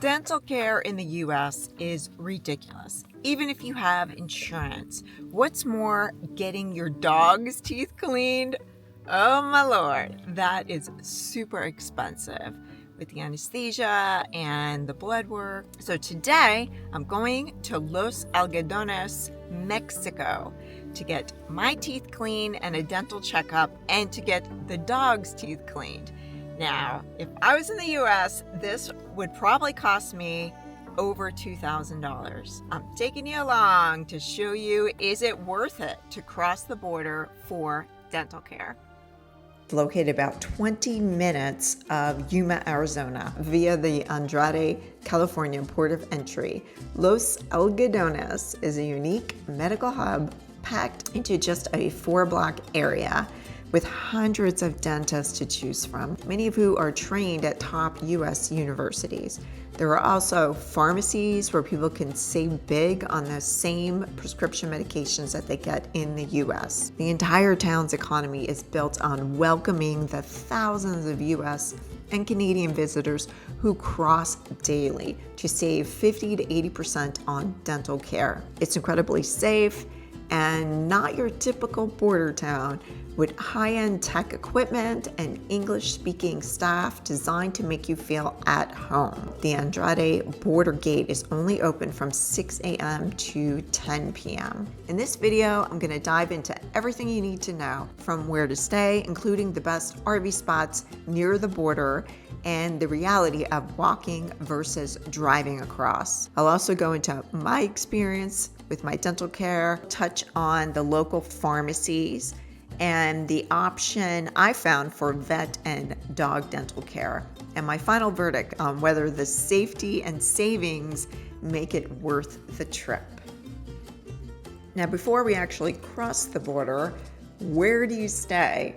Dental care in the US is ridiculous, even if you have insurance. What's more, getting your dog's teeth cleaned? Oh my lord, that is super expensive with the anesthesia and the blood work. So today, I'm going to Los Algodones, Mexico to get my teeth cleaned and a dental checkup and to get the dog's teeth cleaned. Now, if I was in the US, this would probably cost me over $2,000. I'm taking you along to show you, is it worth it to cross the border for dental care? Located about 20 minutes of Yuma, Arizona, via the Andrade, California port of entry. Los Algodones is a unique medical hub packed into just a 4-block area with hundreds of dentists to choose from, many of who are trained at top US universities. There are also pharmacies where people can save big on the same prescription medications that they get in the US. The entire town's economy is built on welcoming the thousands of US and Canadian visitors who cross daily to save 50 to 80% on dental care. It's incredibly safe and not your typical border town, with high-end tech equipment and English-speaking staff designed to make you feel at home. The Andrade border gate is only open from 6 a.m. to 10 p.m. In this video, I'm going to dive into everything you need to know, from where to stay, including the best RV spots near the border, and the reality of walking versus driving across. I'll also go into my experience with my dental care, touch on the local pharmacies, and the option I found for vet and dog dental care, and my final verdict on whether the safety and savings make it worth the trip. Now, before we actually cross the border, where do you stay?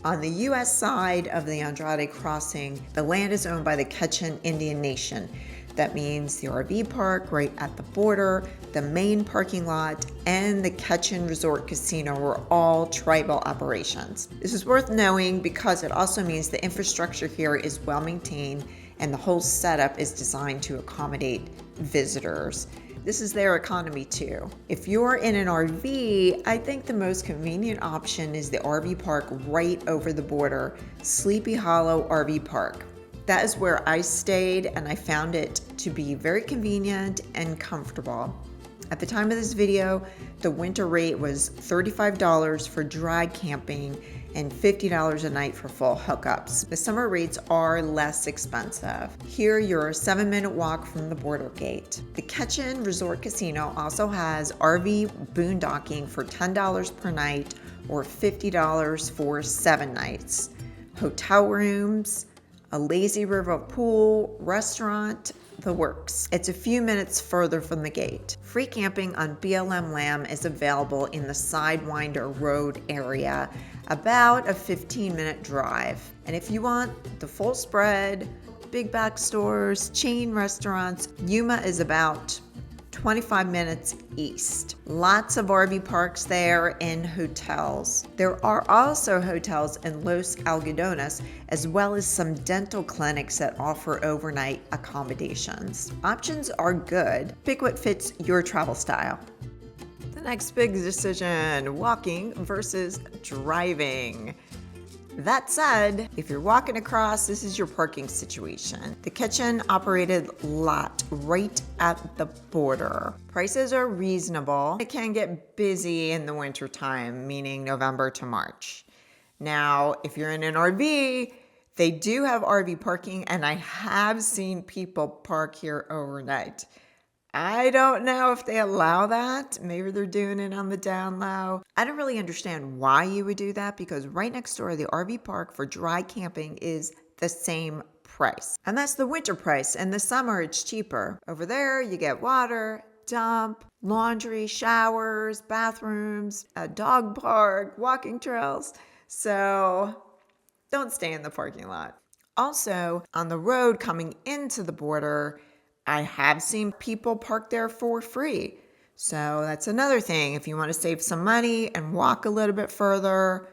On the US side of the Andrade crossing, the land is owned by the Quechan Indian Nation. That means the RV park right at the border, the main parking lot, and the Quechan Resort Casino are all tribal operations. This is worth knowing because it also means the infrastructure here is well maintained and the whole setup is designed to accommodate visitors. This is their economy too. If you're in an RV, I think the most convenient option is the RV park right over the border, Sleepy Hollow RV Park. That is where I stayed, and I found it to be very convenient and comfortable. At the time of this video, the winter rate was $35 for dry camping and $50 a night for full hookups. The summer rates are less expensive. Here, you're a 7-minute walk from the border gate. The Quechan Resort Casino also has RV boondocking for $10 per night or $50 for 7 nights. Hotel rooms, a lazy river pool, restaurant, the works. It's a few minutes further from the gate. Free camping on BLM land is available in the Sidewinder Road area, about a 15-minute drive. And if you want the full spread, big box stores, chain restaurants, Yuma is about 25 minutes east. Lots of RV parks there and hotels. There are also hotels in Los Algodones, as well as some dental clinics that offer overnight accommodations. Options are good. Pick what fits your travel style. The next big decision, walking versus driving. That said, if you're walking across, this is your parking situation. The Quechan operated lot right at the border. Prices are reasonable. It can get busy in the winter time, meaning November to March. Now, if you're in an RV, they do have RV parking, and I have seen people park here overnight. I don't know if they allow that. Maybe they're doing it on the down low. I don't really understand why you would do that, because right next door, the RV park for dry camping is the same price. And that's the winter price. In the summer, it's cheaper. Over there, you get water, dump, laundry, showers, bathrooms, a dog park, walking trails. So don't stay in the parking lot. Also, on the road coming into the border, I have seen people park there for free. So that's another thing. If you want to save some money and walk a little bit further,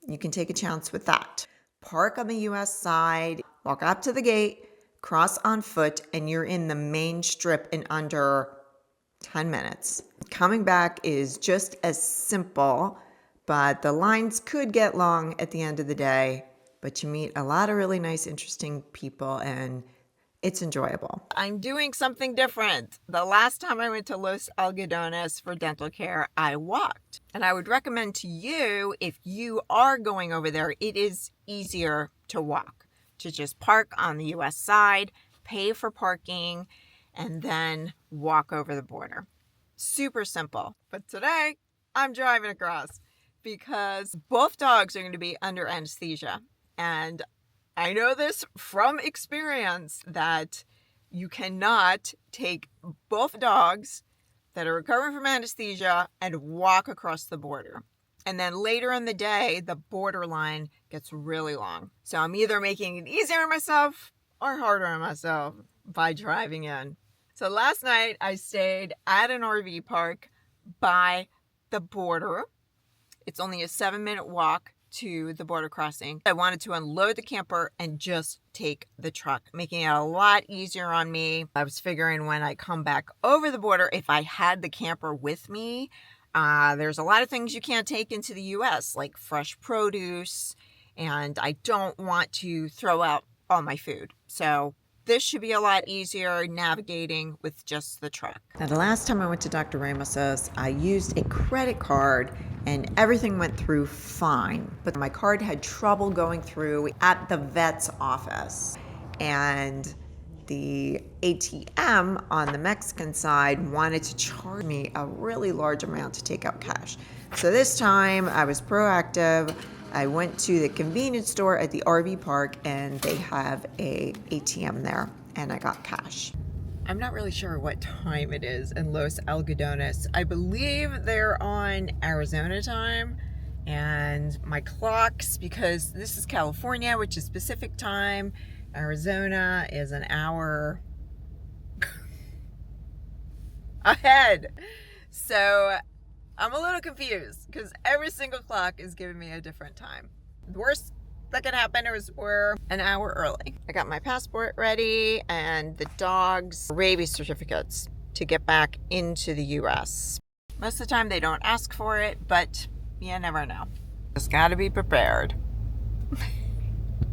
you can take a chance with that. Park on the US side, walk up to the gate, cross on foot, and you're in the main strip in under 10 minutes. Coming back is just as simple, but the lines could get long at the end of the day, but you meet a lot of really nice, interesting people, and it's enjoyable. I'm doing something different. The last time I went to Los Algodones for dental care, I walked. And I would recommend to you, if you are going over there, it is easier to walk. To just park on the US side, pay for parking, and then walk over the border. Super simple. But today, I'm driving across because both dogs are going to be under anesthesia. And I know this from experience that you cannot take both dogs that are recovering from anesthesia and walk across the border. And then later in the day, the borderline gets really long. So I'm either making it easier on myself or harder on myself by driving in. So last night I stayed at an RV park by the border. It's only a 7-minute walk to the border crossing. I wanted to unload the camper and just take the truck, making it a lot easier on me. I was figuring when I come back over the border, if I had the camper with me, there's a lot of things you can't take into the US, like fresh produce, and I don't want to throw out all my food. So this should be a lot easier navigating with just the truck. Now, the last time I went to Dr. Ramos's, I used a credit card and everything went through fine. But my card had trouble going through at the vet's office. And the ATM on the Mexican side wanted to charge me a really large amount to take out cash. So this time I was proactive. I went to the convenience store at the RV park and they have a ATM there and I got cash. I'm not really sure what time it is in Los Algodones. I believe they're on Arizona time, and my clocks, because this is California, which is Pacific time, Arizona is an hour ahead. So I'm a little confused because every single clock is giving me a different time. The worst that could happen is we're an hour early. I got my passport ready and the dog's rabies certificates to get back into the US. Most of the time they don't ask for it, but you never know. Just gotta be prepared.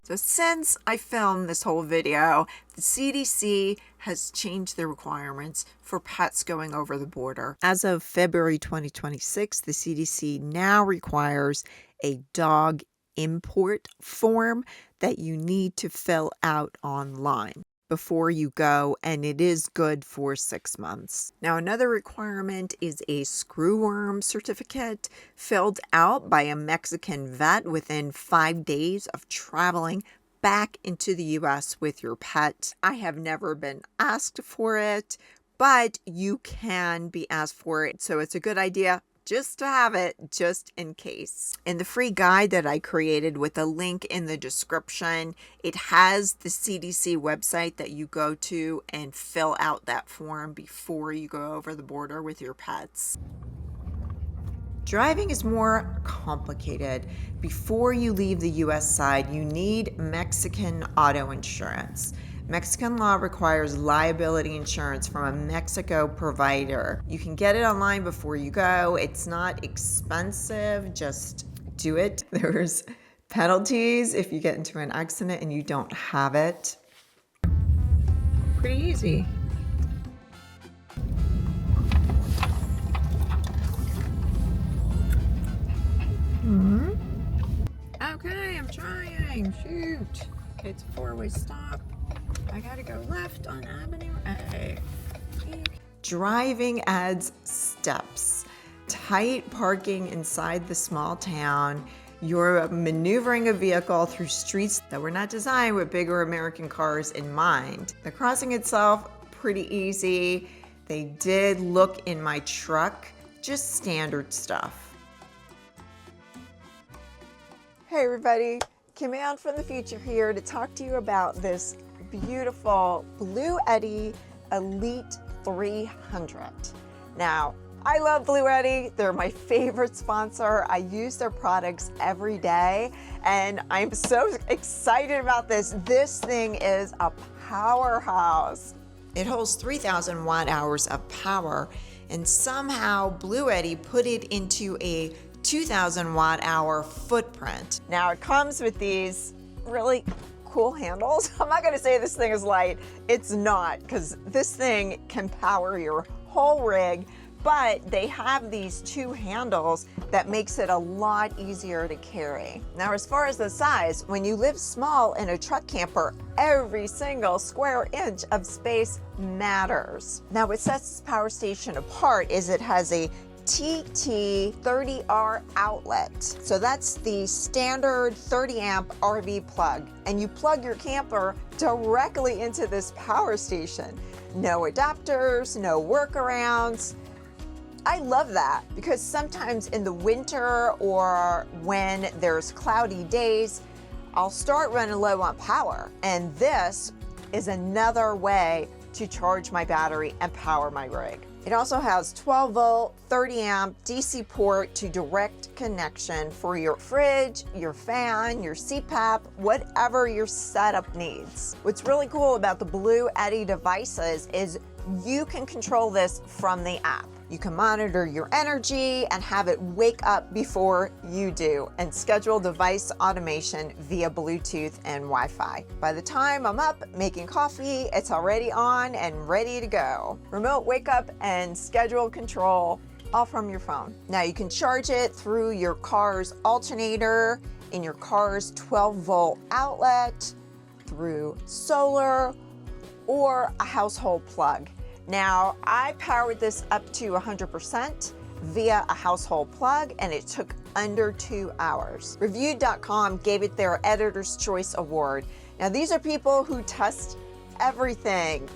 So since I filmed this whole video, the CDC has changed the requirements for pets going over the border. As of February 2026, the CDC now requires a dog import form that you need to fill out online before you go, and it is good for 6 months. Now, another requirement is a screwworm certificate filled out by a Mexican vet within 5 days of traveling back into the US with your pet. I have never been asked for it, but you can be asked for it, so it's a good idea just to have it, just in case. In the free guide that I created with a link in the description, it has the CDC website that you go to and fill out that form before you go over the border with your pets. Driving is more complicated. Before you leave the US side, you need Mexican auto insurance. Mexican law requires liability insurance from a Mexico provider. You can get it online before you go. It's not expensive, just do it. There's penalties if you get into an accident and you don't have it. Pretty easy. Okay, I'm trying. Shoot. Okay, it's a 4-way stop. I gotta go left on Avenue A. Driving adds steps. Tight parking inside the small town. You're maneuvering a vehicle through streets that were not designed with bigger American cars in mind. The crossing itself, pretty easy. They did look in my truck, just standard stuff. Hey everybody, Kim Ann from the future here to talk to you about this beautiful Bluetti Elite 300. Now, I love Bluetti. They're my favorite sponsor. I use their products every day, and I'm so excited about this. This thing is a powerhouse. It holds 3,000 watt hours of power, and somehow Bluetti put it into a 2,000 watt hour footprint. Now it comes with these really cool handles. I'm not gonna say this thing is light. It's not, because this thing can power your whole rig, but they have these two handles that makes it a lot easier to carry. Now, as far as the size, when you live small in a truck camper, every single square inch of space matters. Now, what sets this power station apart is it has a TT30R outlet. So that's the standard 30 amp RV plug. And you plug your camper directly into this power station. No adapters, no workarounds. I love that because sometimes in the winter or when there's cloudy days, I'll start running low on power. And this is another way to charge my battery and power my rig. It also has 12 volt, 30 amp DC port to direct connection for your fridge, your fan, your CPAP, whatever your setup needs. What's really cool about the Bluetti devices is you can control this from the app. You can monitor your energy and have it wake up before you do and schedule device automation via Bluetooth and Wi-Fi. By the time I'm up making coffee, it's already on and ready to go. Remote wake up and schedule control all from your phone. Now you can charge it through your car's alternator, in your car's 12 volt outlet, through solar, or a household plug. Now, I powered this up to 100% via a household plug, and it took under 2 hours. Reviewed.com gave it their Editor's Choice Award. Now, these are people who test everything.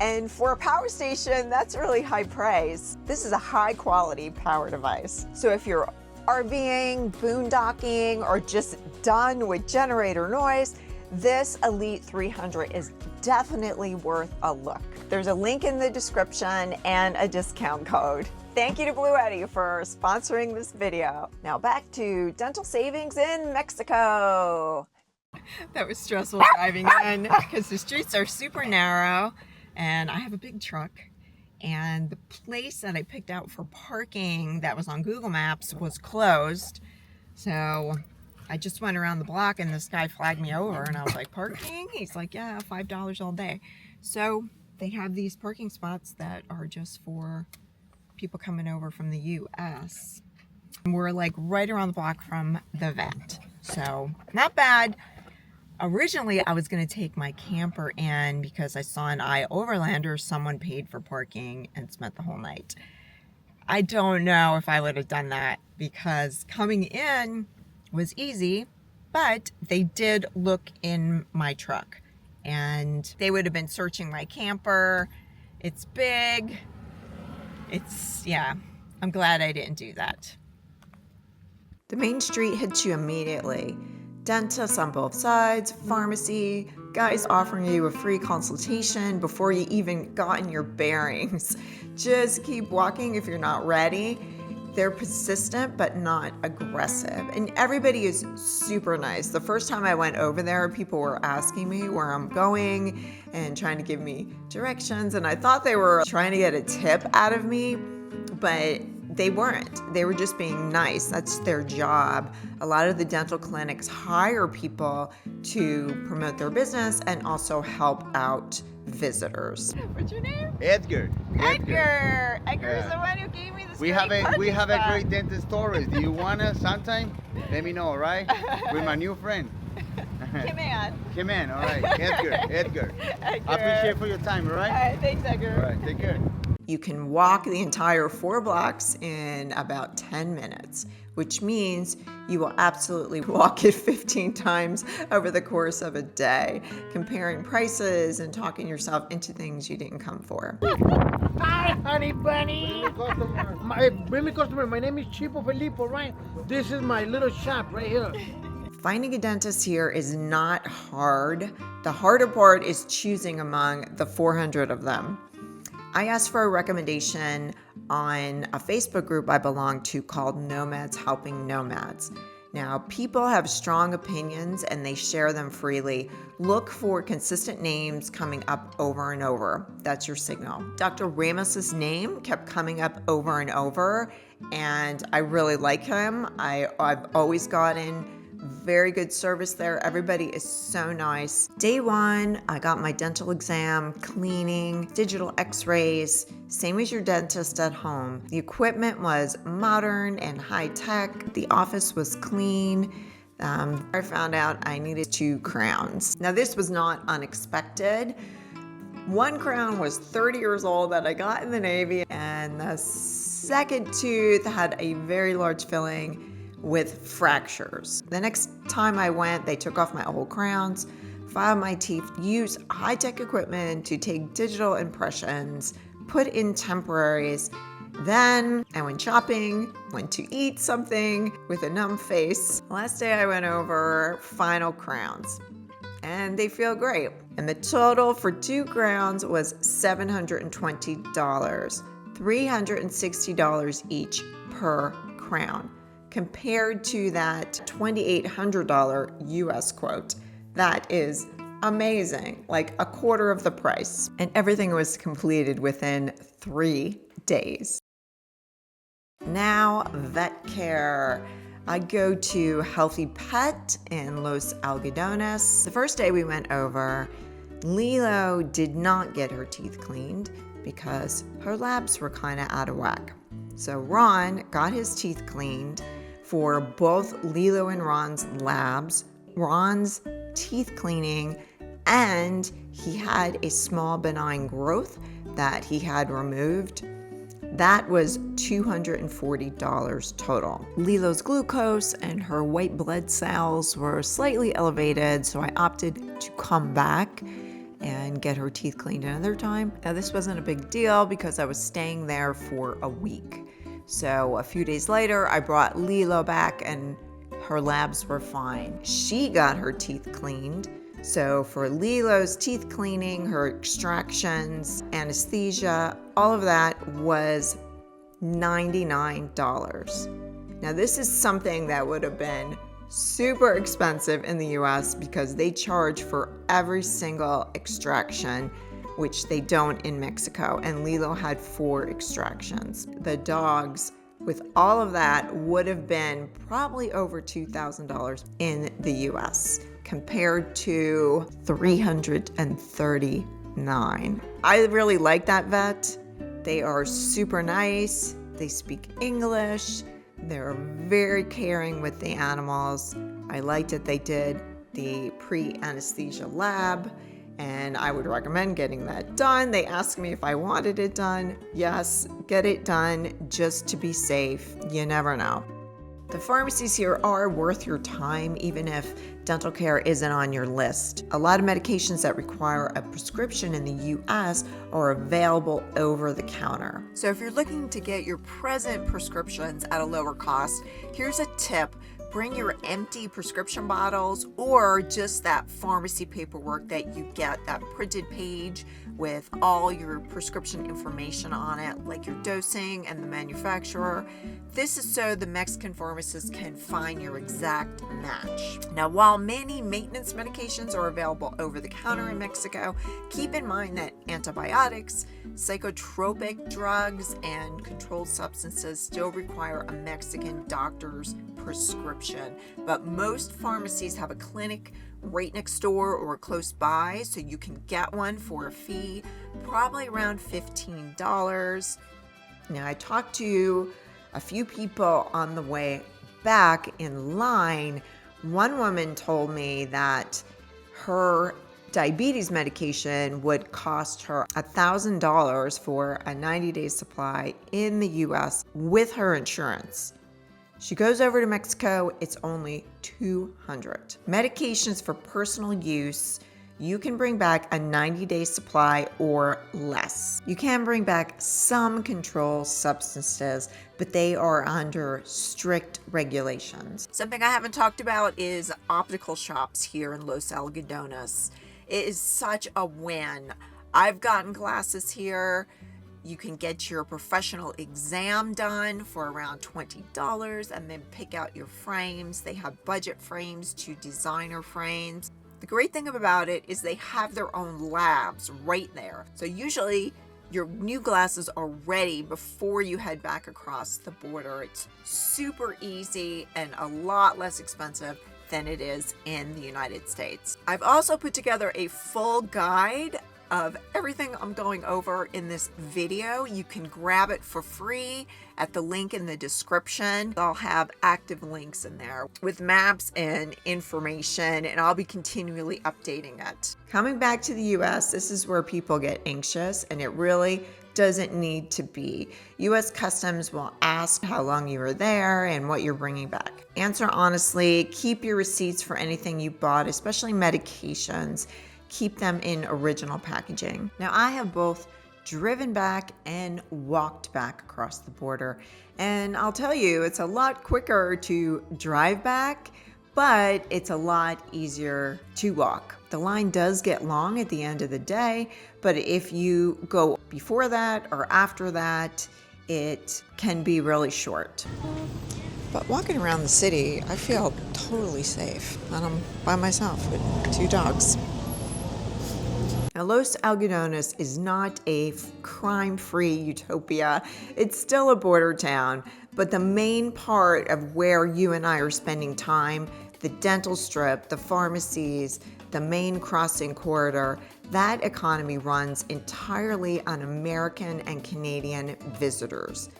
And for a power station, that's really high praise. This is a high quality power device. So if you're RVing, boondocking, or just done with generator noise, this Elite 300 is definitely worth a look. There's a link in the description and a discount code. Thank you to Bluetti for sponsoring this video. Now back to dental savings in Mexico. That was stressful driving in because the streets are super narrow and I have a big truck. And the place that I picked out for parking that was on Google Maps was closed. So I just went around the block and this guy flagged me over and I was like, parking? He's like, yeah, $5 all day. So they have these parking spots that are just for people coming over from the US. We're like right around the block from the vet. So not bad. Originally, I was going to take my camper in because I saw an Overlander, someone paid for parking and spent the whole night. I don't know if I would have done that because coming in was easy, but they did look in my truck and they would have been searching my camper. It's big. Yeah, I'm glad I didn't do that. The main street hits you immediately. Dentists on both sides, pharmacy, guys offering you a free consultation before you even gotten your bearings. Just keep walking if you're not ready. They're persistent but not aggressive, and everybody is super nice. The first time I went over there, people were asking me where I'm going and trying to give me directions, and I thought they were trying to get a tip out of me, but they weren't. They were just being nice. That's their job. A lot of the dental clinics hire people to promote their business and also help out visitors. What's your name? Edgar. Edgar is the one who gave me this. We have a great dentist stories. Do you wanna sometime? Let me know, all right? With my new friend. Kim Ann, all right. Edgar. I appreciate for your time, all right? All right, thanks, Edgar. All right, take care. You can walk the entire 4 blocks in about 10 minutes, which means you will absolutely walk it 15 times over the course of a day, comparing prices and talking yourself into things you didn't come for. Hi, honey bunny. Bring me customer. My name is Chipo Filippo, right? This is my little shop right here. Finding a dentist here is not hard. The harder part is choosing among the 400 of them. I asked for a recommendation on a Facebook group I belong to called Nomads Helping Nomads. Now, people have strong opinions and they share them freely. Look for consistent names coming up over and over. That's your signal. Dr. Ramos's name kept coming up over and over, and I really like him. I've always gotten very good service there. Everybody is so nice. Day one, I got my dental exam, cleaning, digital x-rays, same as your dentist at home. The equipment was modern and high tech. The office was clean. I found out I needed 2 crowns. Now this was not unexpected. One crown was 30 years old that I got in the Navy, and the second tooth had a very large filling with fractures. The next time I went, they took off my old crowns, filed my teeth, used high-tech equipment to take digital impressions, put in temporaries. Then I went shopping, went to eat something with a numb face. Last day I went over, final crowns, and they feel great. And the total for 2 crowns was $720, $360 each per crown, compared to that $2,800 US quote. That is amazing, like a quarter of the price. And everything was completed within 3 days. Now, vet care. I go to Healthy Pet in Los Algodones. The first day we went over, Lilo did not get her teeth cleaned because her labs were kind of out of whack. So Ron got his teeth cleaned for both Lilo and Ron's labs, Ron's teeth cleaning, and he had a small benign growth that he had removed. That was $240 total. Lilo's glucose and her white blood cells were slightly elevated, so I opted to come back and get her teeth cleaned another time. Now this wasn't a big deal because I was staying there for a week. So a few days later, I brought Lilo back and her labs were fine. She got her teeth cleaned. So for Lilo's teeth cleaning, her extractions, anesthesia, all of that was $99. Now this is something that would have been super expensive in the US because they charge for every single extraction, which they don't in Mexico, and Lilo had 4 extractions. The dogs, with all of that, would have been probably over $2,000 in the US compared to $339. I really like that vet. They are super nice. They speak English. They're very caring with the animals. I liked that they did the pre-anesthesia lab, and I would recommend getting that done. They asked me if I wanted it done. Yes, get it done just to be safe. You never know. The pharmacies here are worth your time, even if dental care isn't on your list. A lot of medications that require a prescription in the US are available over the counter. So if you're looking to get your present prescriptions at a lower cost, here's a tip. Bring your empty prescription bottles or just that pharmacy paperwork that you get, that printed page with all your prescription information on it, like your dosing and the manufacturer. This is so the Mexican pharmacist can find your exact match. Now, while many maintenance medications are available over the counter in Mexico, keep in mind that antibiotics, psychotropic drugs, and controlled substances still require a Mexican doctor's prescription. But most pharmacies have a clinic right next door or close by, so you can get one for a fee, probably around $15. Now, I talked to a few people on the way back in line. One woman told me that her diabetes medication would cost her $1,000 for a 90-day supply in the US with her insurance. She goes over to Mexico, it's only $200. Medications for personal use, you can bring back a 90-day supply or less. You can bring back some controlled substances, but they are under strict regulations. Something I haven't talked about is optical shops here in Los Algodones. It is such a win. I've gotten glasses here You can get your professional exam done for around $20 and then pick out your frames. They have budget frames to designer frames. The great thing about it is they have their own labs right there. So usually your new glasses are ready before you head back across the border. It's super easy and a lot less expensive than it is in the United States. I've also put together a full guide of everything I'm going over in this video. You can grab it for free at the link in the description. I'll have active links in there with maps and information, and I'll be continually updating it. Coming back to the US, this is where people get anxious, and it really doesn't need to be. US Customs will ask how long you were there and what you're bringing back. Answer honestly, keep your receipts for anything you bought, especially medications. Keep them in original packaging. Now, I have both driven back and walked back across the border, and I'll tell you, it's a lot quicker to drive back, but it's a lot easier to walk. The line does get long at the end of the day, but if you go before that or after that, it can be really short. But walking around the city, I feel totally safe, and I'm by myself with 2 dogs. Now, Los Algodones is not a crime-free utopia. It's still a border town, but the main part of where you and I are spending time, the dental strip, the pharmacies, the main crossing corridor, that economy runs entirely on American and Canadian visitors.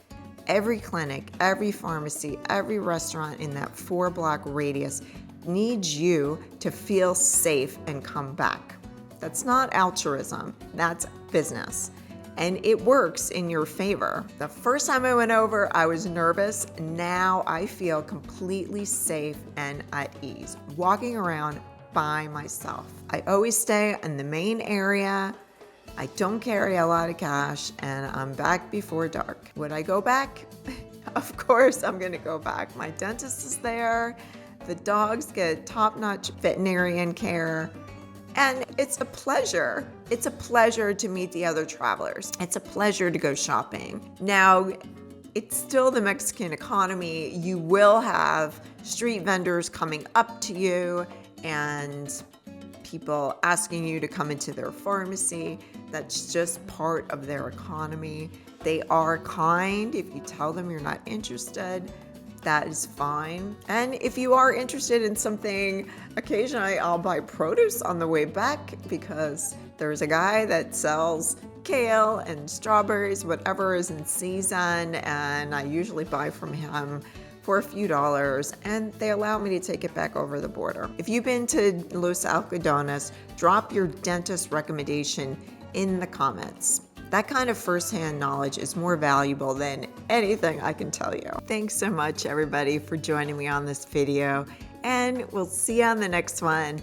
Every clinic, every pharmacy, every restaurant in that 4-block radius needs you to feel safe and come back. That's not altruism, that's business. And it works in your favor. The first time I went over, I was nervous. Now I feel completely safe and at ease, walking around by myself. I always stay in the main area. I don't carry a lot of cash, and I'm back before dark. Would I go back? Of course I'm gonna go back. My dentist is there. The dogs get top-notch veterinarian care. And it's a pleasure. It's a pleasure to meet the other travelers. It's a pleasure to go shopping. Now, it's still the Mexican economy. You will have street vendors coming up to you and people asking you to come into their pharmacy. That's just part of their economy. They are kind. If you tell them you're not interested, that is fine. And if you are interested in something, occasionally I'll buy produce on the way back because there's a guy that sells kale and strawberries, whatever is in season, and I usually buy from him for a few dollars, and they allow me to take it back over the border. If you've been to Los Algodones, drop your dentist recommendation in the comments. That kind of firsthand knowledge is more valuable than anything I can tell you. Thanks so much, everybody, for joining me on this video, and we'll see you on the next one.